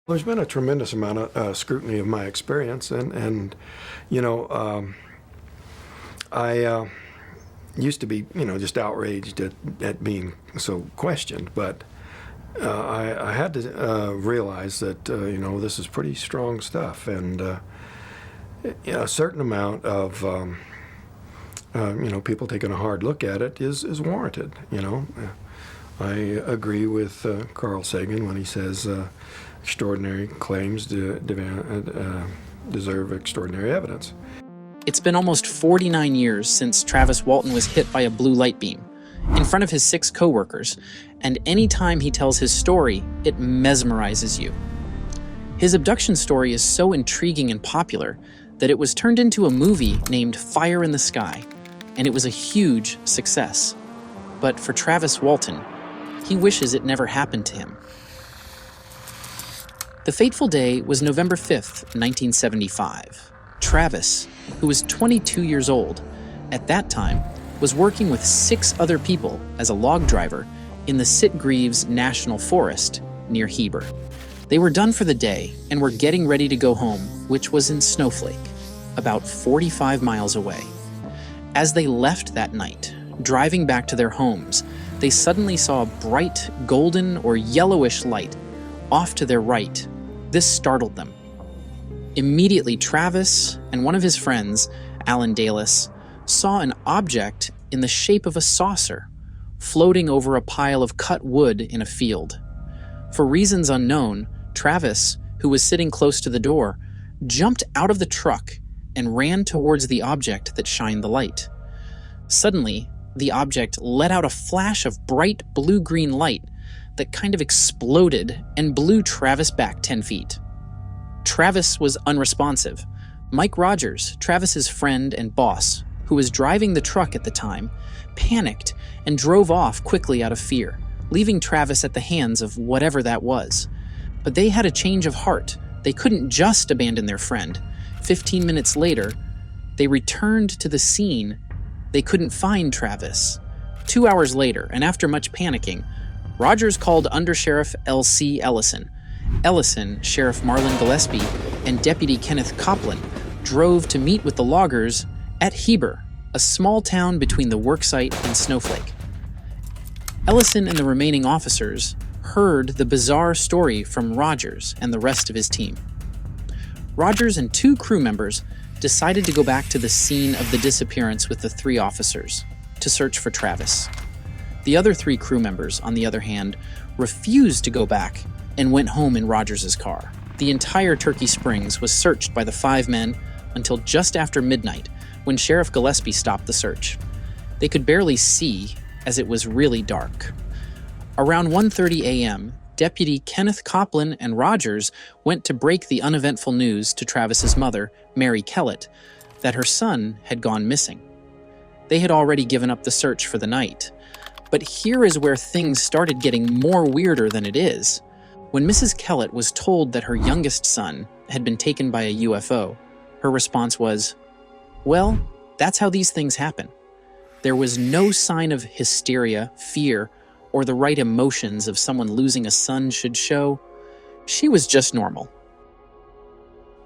There's been a tremendous amount of scrutiny of my experience, and you know, I used to be, just outraged at being so questioned, but I had to realize that, this is pretty strong stuff, and a certain amount of, people taking a hard look at it is warranted, I agree with Carl Sagan when he says extraordinary claims deserve extraordinary evidence. It's been almost 49 years since Travis Walton was hit by a blue light beam in front of his 6 coworkers, and any time he tells his story, it mesmerizes you. His abduction story is so intriguing and popular that it was turned into a movie named Fire in the Sky, and it was a huge success. But for Travis Walton, he wishes it never happened to him. The fateful day was November 5th, 1975. Travis, who was 22 years old, at that time was working with 6 other people as a log driver in the Sitgreaves National Forest near Heber. They were done for the day and were getting ready to go home, which was in Snowflake, about 45 miles away. As they left that night, driving back to their homes, they suddenly saw a bright golden or yellowish light off to their right. This startled them. Immediately, Travis and one of his friends, Alan Dalis, saw an object in the shape of a saucer floating over a pile of cut wood in a field. For reasons unknown, Travis, who was sitting close to the door, jumped out of the truck and ran towards the object that shined the light. Suddenly, the object let out a flash of bright blue-green light that kind of exploded and blew Travis back 10 feet. Travis was unresponsive. Mike Rogers, Travis's friend and boss, who was driving the truck at the time, panicked and drove off quickly out of fear, leaving Travis at the hands of whatever that was. But they had a change of heart. They couldn't just abandon their friend. 15 minutes later, they returned to the scene. They couldn't find Travis. 2 hours later, and after much panicking, Rogers called Undersheriff L.C. Ellison. Ellison, Sheriff Marlon Gillespie, and Deputy Kenneth Coplin drove to meet with the loggers at Heber, a small town between the worksite and Snowflake. Ellison and the remaining officers heard the bizarre story from Rogers and the rest of his team. Rogers and 2 crew members decided to go back to the scene of the disappearance with the 3 officers to search for Travis. The other 3 crew members, on the other hand, refused to go back and went home in Rogers' car. The entire Turkey Springs was searched by the 5 men until just after midnight, when Sheriff Gillespie stopped the search. They could barely see, as it was really dark. Around 1:30 a.m., Deputy Kenneth Coplin and Rogers went to break the uneventful news to Travis's mother, Mary Kellett, that her son had gone missing. They had already given up the search for the night. But here is where things started getting more weirder than it is. When Mrs. Kellett was told that her youngest son had been taken by a UFO, her response was, "Well, that's how these things happen." There was no sign of hysteria, fear, or the right emotions of someone losing a son should show. She was just normal.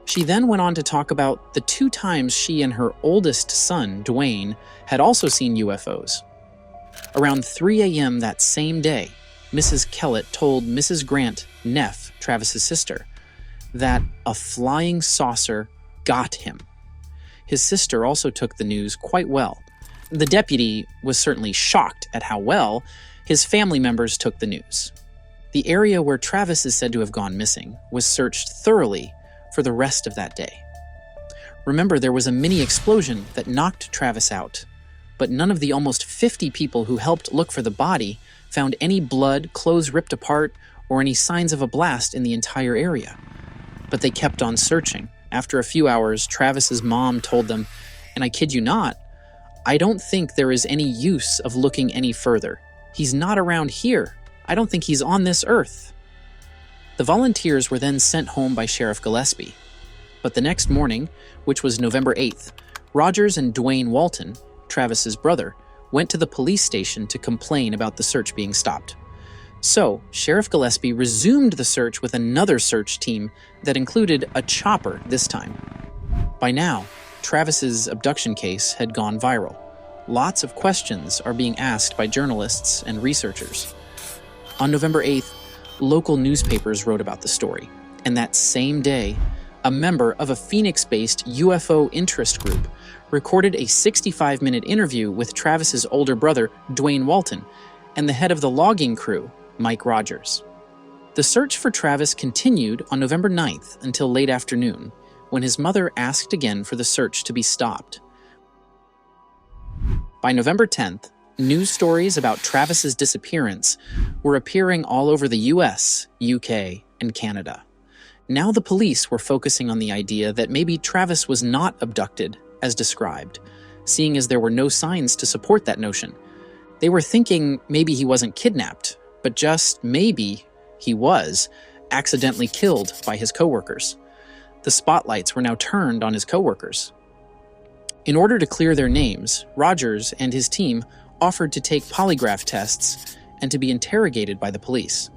She then went on to talk about the 2 times she and her oldest son, Dwayne, had also seen UFOs. Around 3 a.m. that same day, Mrs. Kellett told Mrs. Grant, Neff, Travis's sister, that a flying saucer got him. His sister also took the news quite well. The deputy was certainly shocked at how well his family members took the news. The area where Travis is said to have gone missing was searched thoroughly for the rest of that day. Remember, there was a mini explosion that knocked Travis out, but none of the almost 50 people who helped look for the body found any blood, clothes ripped apart, or any signs of a blast in the entire area. But they kept on searching. After a few hours, Travis's mom told them, and I kid you not, "I don't think there is any use of looking any further. He's not around here. I don't think he's on this earth." The volunteers were then sent home by Sheriff Gillespie. But the next morning, which was November 8th, Rogers and Dwayne Walton, Travis's brother, went to the police station to complain about the search being stopped. So, Sheriff Gillespie resumed the search with another search team that included a chopper this time. By now, Travis's abduction case had gone viral. Lots of questions are being asked by journalists and researchers. On November 8th, local newspapers wrote about the story, and that same day, a member of a Phoenix-based UFO interest group recorded a 65-minute interview with Travis's older brother, Dwayne Walton, and the head of the logging crew, Mike Rogers. The search for Travis continued on November 9th until late afternoon, when his mother asked again for the search to be stopped. By November 10th, news stories about Travis's disappearance were appearing all over the US, UK, and Canada. Now the police were focusing on the idea that maybe Travis was not abducted, as described, seeing as there were no signs to support that notion. They were thinking maybe he wasn't kidnapped, but just maybe he was accidentally killed by his coworkers. The spotlights were now turned on his coworkers. In order to clear their names, Rogers and his team offered to take polygraph tests and to be interrogated by the police.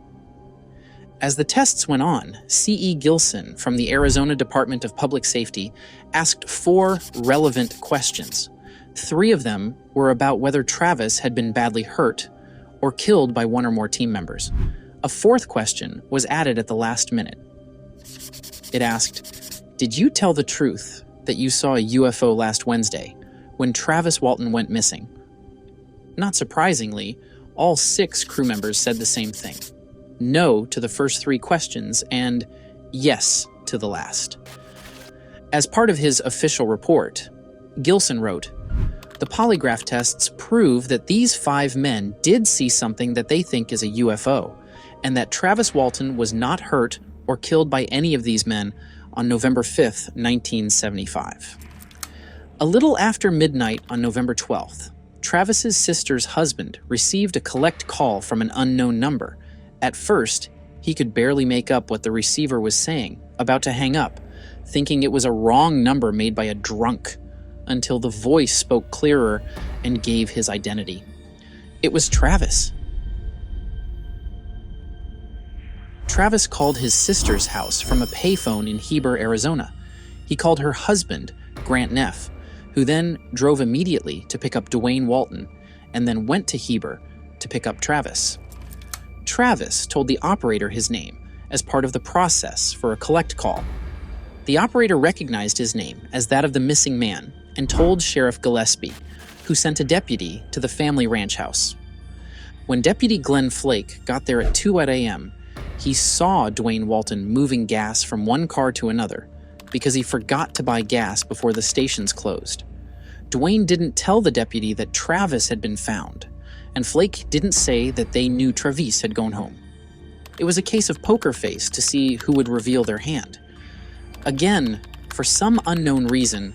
As the tests went on, C.E. Gilson from the Arizona Department of Public Safety asked 4 relevant questions. 3 of them were about whether Travis had been badly hurt or killed by one or more team members. A 4th question was added at the last minute. It asked, "Did you tell the truth that you saw a UFO last Wednesday when Travis Walton went missing?" Not surprisingly, all 6 crew members said the same thing. No to the first 3 questions and yes to the last. As part of his official report, Gilson wrote, "The polygraph tests prove that these 5 men did see something that they think is a UFO, and that Travis Walton was not hurt or killed by any of these men on November 5th, 1975. A little after midnight on November 12th, Travis's sister's husband received a collect call from an unknown number. At first, he could barely make up what the receiver was saying, about to hang up, thinking it was a wrong number made by a drunk, until the voice spoke clearer and gave his identity. It was Travis. Travis called his sister's house from a payphone in Heber, Arizona. He called her husband, Grant Neff, who then drove immediately to pick up Dwayne Walton, and then went to Heber to pick up Travis. Travis told the operator his name as part of the process for a collect call. The operator recognized his name as that of the missing man and told Sheriff Gillespie, who sent a deputy to the family ranch house. When Deputy Glenn Flake got there at 2 a.m., he saw Dwayne Walton moving gas from one car to another because he forgot to buy gas before the stations closed. Dwayne didn't tell the deputy that Travis had been found, and Flake didn't say that they knew Travis had gone home. It was a case of poker face to see who would reveal their hand. Again, for some unknown reason,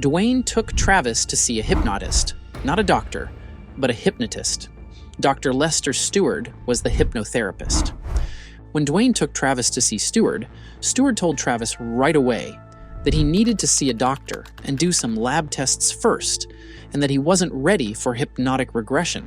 Dwayne took Travis to see a hypnotist, not a doctor, but a hypnotist. Dr. Lester Stewart was the hypnotherapist. When Dwayne took Travis to see Stewart, Stewart told Travis right away that he needed to see a doctor and do some lab tests first, and that he wasn't ready for hypnotic regression.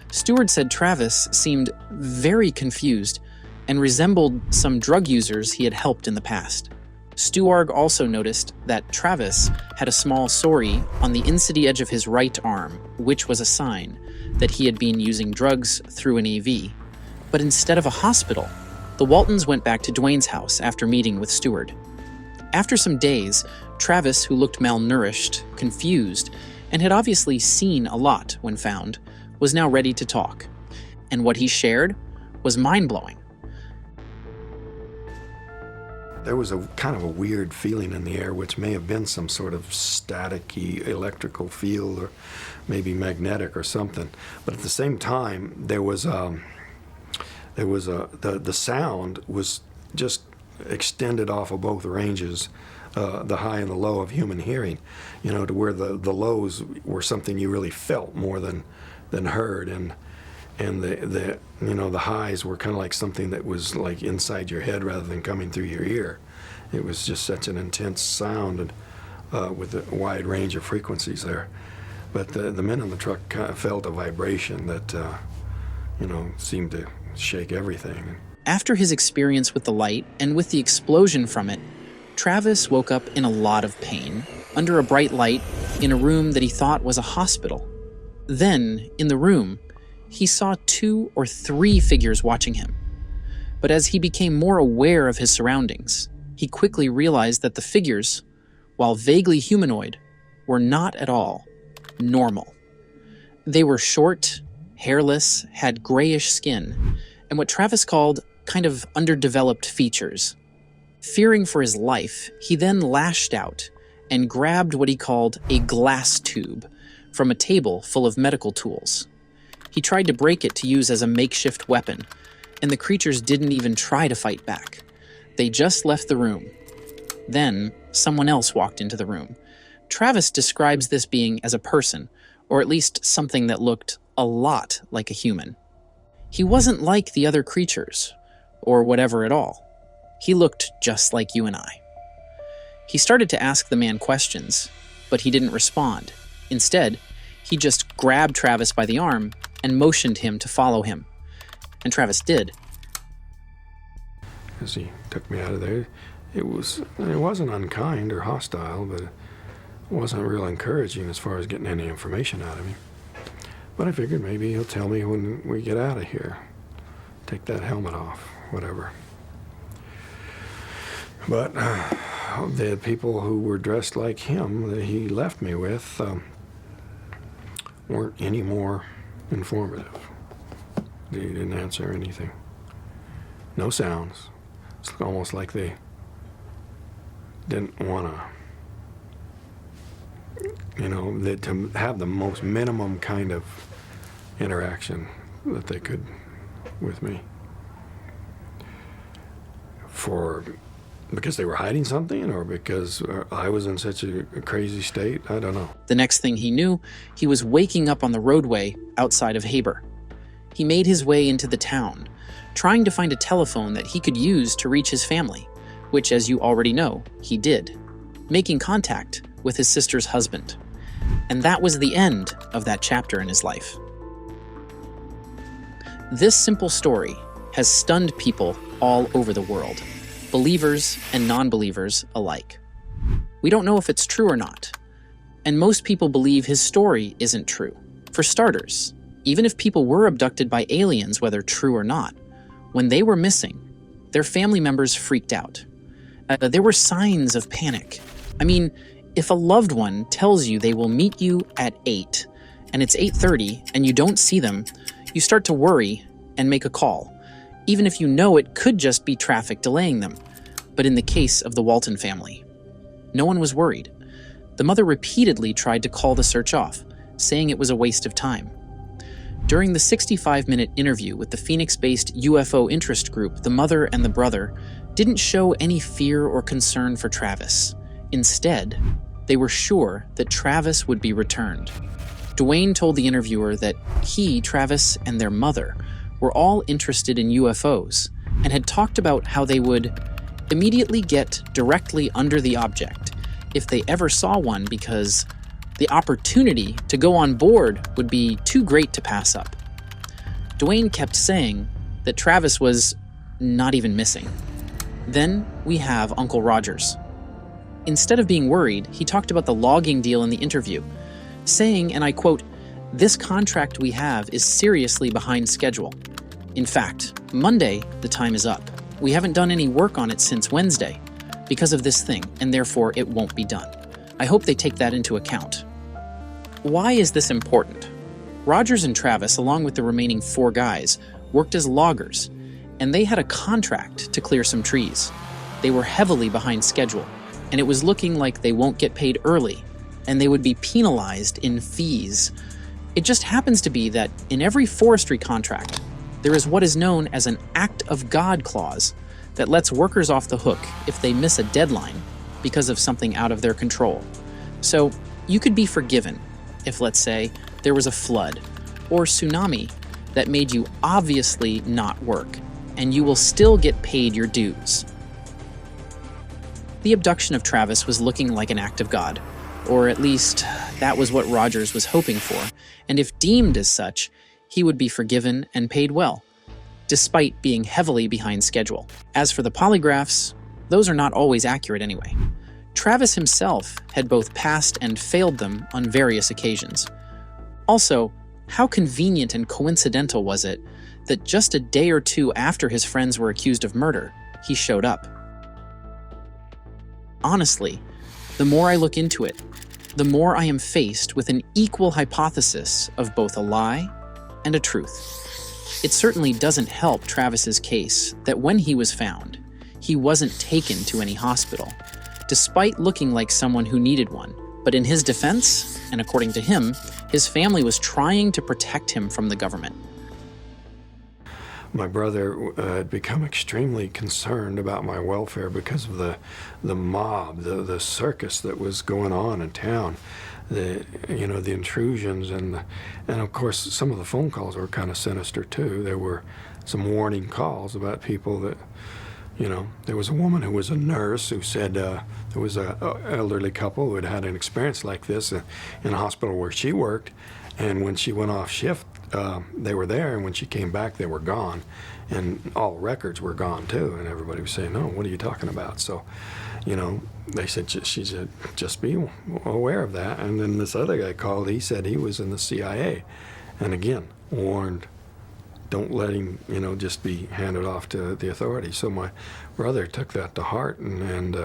Stewart said Travis seemed very confused and resembled some drug users he had helped in the past. Stewart also noticed that Travis had a small sore on the insidy edge of his right arm, which was a sign that he had been using drugs through an EV. But instead of a hospital, the Waltons went back to Dwayne's house after meeting with Stewart. After some days, Travis, who looked malnourished, confused, and had obviously seen a lot when found, was now ready to talk. And what he shared was mind-blowing. There was a kind of a weird feeling in the air, which may have been some sort of staticky electrical field or maybe magnetic or something. But at the same time, the sound was just extended off of both ranges, the high and the low of human hearing, to where the lows were something you really felt more than heard, and the highs were kind of like something that was like inside your head rather than coming through your ear. It was just such an intense sound, and with a wide range of frequencies there. But the men in the truck kind of felt a vibration that seemed to shake everything. After his experience with the light and with the explosion from it, Travis woke up in a lot of pain, under a bright light, in a room that he thought was a hospital. Then, in the room, he saw 2 or 3 figures watching him. But as he became more aware of his surroundings, he quickly realized that the figures, while vaguely humanoid, were not at all normal. They were short, hairless, had grayish skin, and what Travis called kind of underdeveloped features. Fearing for his life, he then lashed out and grabbed what he called a glass tube from a table full of medical tools. He tried to break it to use as a makeshift weapon, and the creatures didn't even try to fight back. They just left the room. Then, someone else walked into the room. Travis describes this being as a person, or at least something that looked a lot like a human. He wasn't like the other creatures, or whatever at all. He looked just like you and I. He started to ask the man questions, but he didn't respond. Instead, he just grabbed Travis by the arm and motioned him to follow him. And Travis did. As he took me out of there, it wasn't unkind or hostile, but it wasn't real encouraging as far as getting any information out of him. But I figured maybe he'll tell me when we get out of here. Take that helmet off, whatever. But the people who were dressed like him that he left me with weren't any more informative. They didn't answer anything. No sounds. It's almost like they didn't want to have the most minimum kind of interaction that they could with me. Because they were hiding something, or because I was in such a crazy state, I don't know. The next thing he knew, he was waking up on the roadway outside of Haber. He made his way into the town, trying to find a telephone that he could use to reach his family, which, as you already know, he did, making contact with his sister's husband. And that was the end of that chapter in his life. This simple story has stunned people all over the world, believers and non-believers alike. We don't know if it's true or not, and most people believe his story isn't true. For starters, even if people were abducted by aliens, whether true or not, when they were missing, their family members freaked out. There were signs of panic. I mean, if a loved one tells you they will meet you at 8, and it's 8:30 and you don't see them, you start to worry and make a call, even if you know it could just be traffic delaying them. But in the case of the Walton family, no one was worried. The mother repeatedly tried to call the search off, saying it was a waste of time. During the 65-minute interview with the Phoenix-based UFO interest group, the mother and the brother didn't show any fear or concern for Travis. Instead, they were sure that Travis would be returned. Dwayne told the interviewer that he, Travis, and their mother were all interested in UFOs and had talked about how they would immediately get directly under the object if they ever saw one, because the opportunity to go on board would be too great to pass up. Dwayne kept saying that Travis was not even missing. Then we have Uncle Rogers. Instead of being worried, he talked about the logging deal in the interview, saying, and I quote, "This contract we have is seriously behind schedule. In fact, Monday, the time is up. We haven't done any work on it since Wednesday because of this thing, and therefore it won't be done. I hope they take that into account." Why is this important? Rogers and Travis, along with the remaining 4 guys, worked as loggers, and they had a contract to clear some trees. They were heavily behind schedule, and it was looking like they won't get paid early, and they would be penalized in fees. It just happens to be that in every forestry contract, there is what is known as an Act of God clause that lets workers off the hook if they miss a deadline because of something out of their control. So you could be forgiven if, let's say, there was a flood or tsunami that made you obviously not work, and you will still get paid your dues. The abduction of Travis was looking like an act of God, or at least that was what Rogers was hoping for, and if deemed as such, he would be forgiven and paid well. despite being heavily behind schedule. As for the polygraphs, those are not always accurate anyway. Travis himself had both passed and failed them on various occasions. Also, how convenient and coincidental was it that just a day or two after his friends were accused of murder, he showed up? Honestly, the more I look into it, the more I am faced with an equal hypothesis of both a lie and a truth. It certainly doesn't help Travis's case that when he was found, he wasn't taken to any hospital, despite looking like someone who needed one. But in his defense, and according to him, his family was trying to protect him from the government. My brother had become extremely concerned about my welfare because of the mob, the circus that was going on in town, the intrusions, and of course some of the phone calls were kind of sinister too. There were some warning calls about people that, there was a woman who was a nurse who said there was an elderly couple who had had an experience like this in a hospital where she worked, and when she went off shift, they were there, and when she came back, they were gone, and all records were gone too. And everybody was saying, "No, what are you talking about?" So, they said she said just be aware of that. And then this other guy called. He said he was in the CIA, and again warned, don't let him, just be handed off to the authorities. So my brother took that to heart and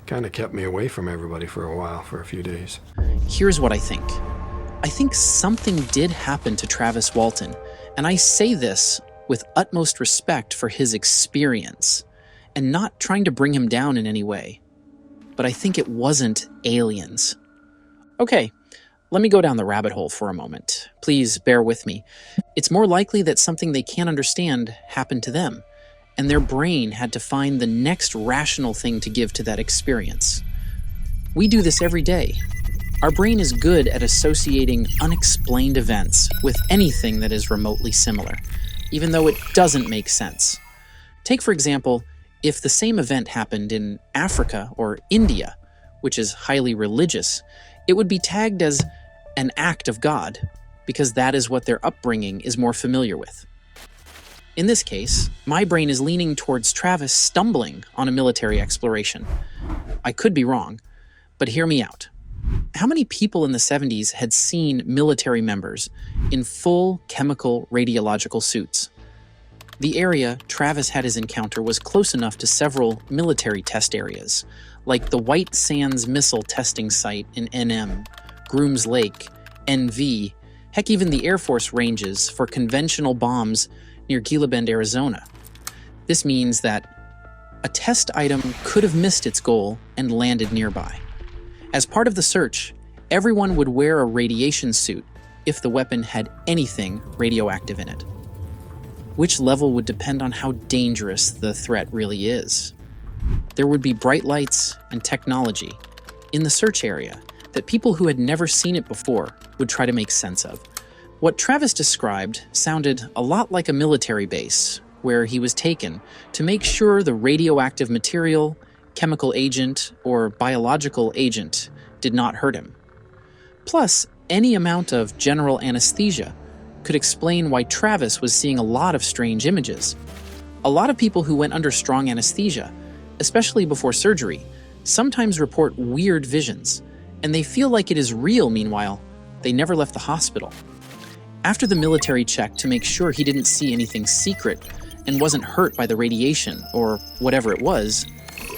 kind of kept me away from everybody for a while, for a few days. Here's what I think. I think something did happen to Travis Walton, and I say this with utmost respect for his experience, and not trying to bring him down in any way. But I think it wasn't aliens. Okay, let me go down the rabbit hole for a moment. Please bear with me. It's more likely that something they can't understand happened to them, and their brain had to find the next rational thing to give to that experience. We do this every day. Our brain is good at associating unexplained events with anything that is remotely similar, even though it doesn't make sense. Take, for example, if the same event happened in Africa or India, which is highly religious, it would be tagged as an act of God, because that is what their upbringing is more familiar with. In this case, my brain is leaning towards Travis stumbling on a military exploration. I could be wrong, but hear me out. How many people in the 70s had seen military members in full chemical radiological suits? The area Travis had his encounter was close enough to several military test areas, like the White Sands Missile Testing Site in NM, Grooms Lake, NV, heck, even the Air Force ranges for conventional bombs near Gila Bend, Arizona. This means that a test item could have missed its goal and landed nearby. As part of the search, everyone would wear a radiation suit if the weapon had anything radioactive in it. Which level would depend on how dangerous the threat really is. There would be bright lights and technology in the search area that people who had never seen it before would try to make sense of. What Travis described sounded a lot like a military base where he was taken to make sure the radioactive material, chemical agent, or biological agent did not hurt him. Plus, any amount of general anesthesia could explain why Travis was seeing a lot of strange images. A lot of people who went under strong anesthesia, especially before surgery, sometimes report weird visions, and they feel like it is real. Meanwhile, they never left the hospital. After the military checked to make sure he didn't see anything secret and wasn't hurt by the radiation or whatever it was,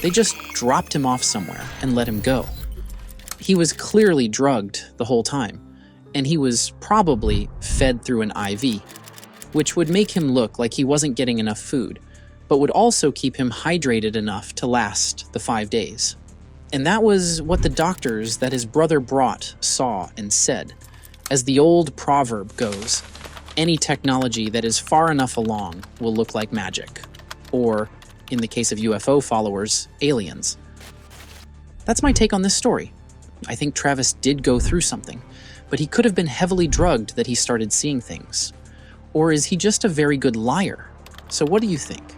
they just dropped him off somewhere and let him go. He was clearly drugged the whole time, and he was probably fed through an IV, which would make him look like he wasn't getting enough food, but would also keep him hydrated enough to last the 5 days. And that was what the doctors that his brother brought saw and said. As the old proverb goes, any technology that is far enough along will look like magic, or, in the case of UFO followers, aliens. That's my take on this story. I think Travis did go through something, but he could have been heavily drugged that he started seeing things. Or is he just a very good liar? So what do you think?